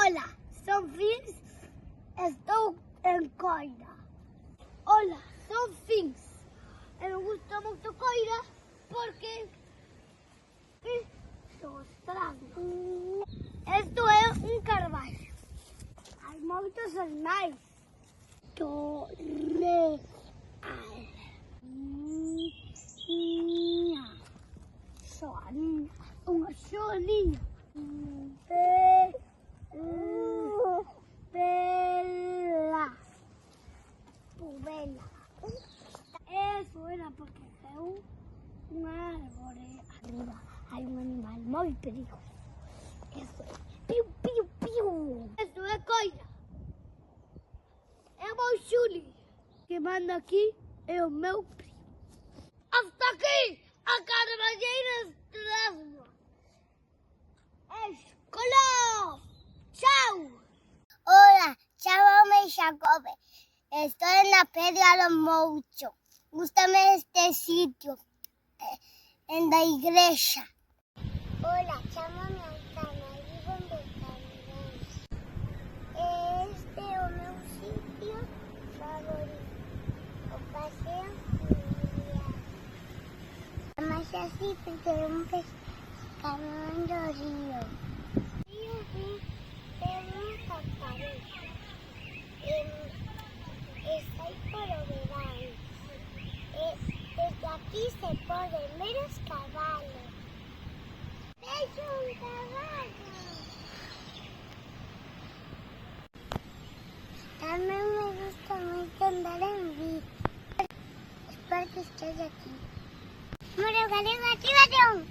Ola, son Fins, estou en Coira. Ola, son Fins. E me gusta moito Coira porque isto é un carballo. Hai moitos animais. Torre. Unha xoaniña. Pela. Pubela. Eso era porque caiu unha árbore arriba. Hai un animal moi perigoso. Eso é. Piu, piu, piu. Eso é Coira. É o meu Xuli. Que manda aquí é o meu primo. Hasta aquí a Carballeira Estrasmo. Escola. Chao. Hola, chámame Jacobe. Estoy en la Pedra de Moucho. Gústame este sitio, en la iglesia. Hola, chámame Altana, vivo en Betanzos. Este é o meu sitio favorito, o paseo familiar. Mas así porque é un pescador do río. Río tem un cascarito. Está aí por o verano. Desde aquí se pueden ver los caballos. ¡Es un caballo! También me gusta mucho andar en bici. Espero que estés aquí. ¡Muro galego, activación!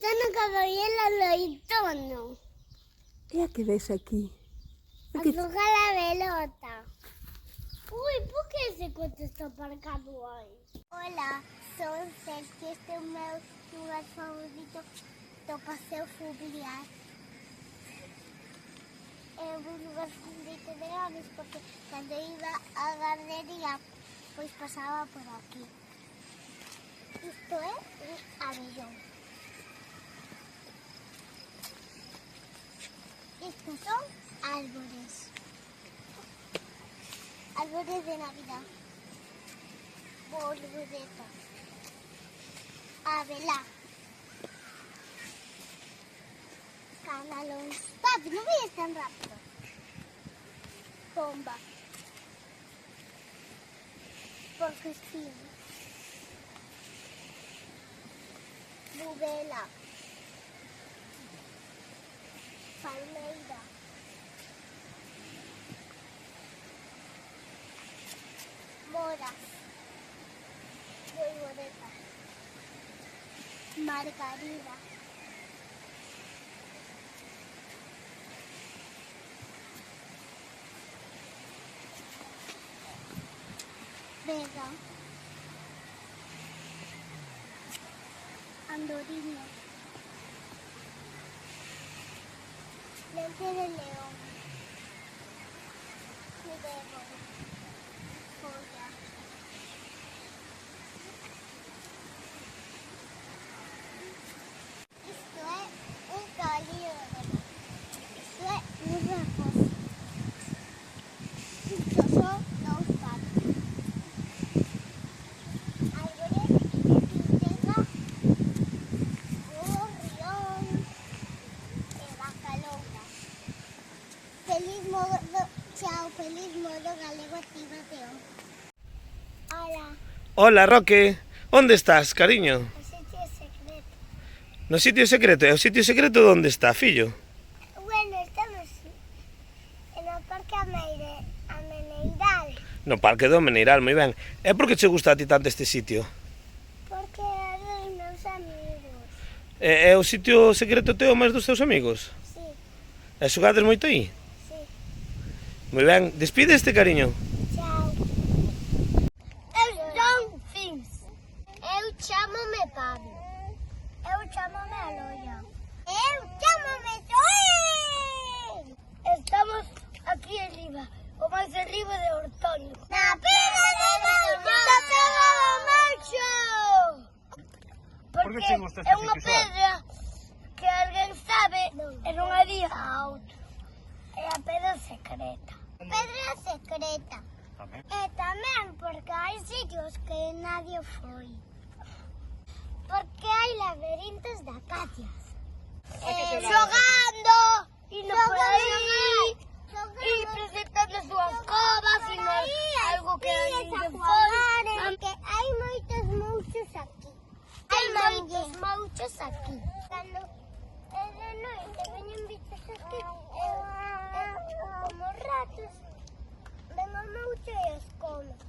Tono caballero loitono. E a que ves aquí? A jugar la pelota. Uy, ¿por qué ese coche está aparcado ahí? Hola, soy Sergio, este es mi lugar favorito do paseo familiar. Es un lugar favorito de aves porque cuando iba a guardería, pues pasaba por aquí. Esto es un abellón. Estos son árboles. Árboles de Navidad. Boludeta. Abelá. Canalón. Papi, no vayas tan rápido. Bomba. Porque sí. Bubela. Palmeira. Mora. Boivoreta. Margarida. Vega. Andorino. Leche de león. Fideo. Joya. Esto es un caballo de oro. Esto es un raposo. Estos son dos patos. Árboles, pintela, gorrión, vaca longa. Feliz modo, chao, feliz modo galego activación. Hola, Hola, Roque. Onde estás, cariño? o sitio secreto. No sitio secreto. E o sitio secreto onde está, fillo? Bueno, estamos en el parque Ameneiral, No Parque do Meneiral, moi ben. E por que che gusta a ti tanto este sitio? porque é dos meus amigos. É o sitio secreto teu máis dos teus amigos? Sí, E xogades moito aí? sí. Moi ben. Despídeste, cariño. Chao. Eu son Fins. Eu chámome Pablo. Eu chámome Aloia. Eu chámome Zoe. Estamos aquí arriba, o máis arriba de Ortoño. Na Pedra de Moucho. Na Pedra de Moucho. Por que che gusta este é unha sitio, pedra E non había outro. É a pedra secreta. Pedra secreta. E tamén porque hai sitios que nadie foi. Porque hai laberintos de acacias. Xogando! Indo por aí! E presentando as súas covas e algo que ninguén foi. Que hai moitos monstros aquí. Hai moitos monstros aquí. Cando é de noite veñen bichos aquí. Como ratos. Ven o monstro e os come.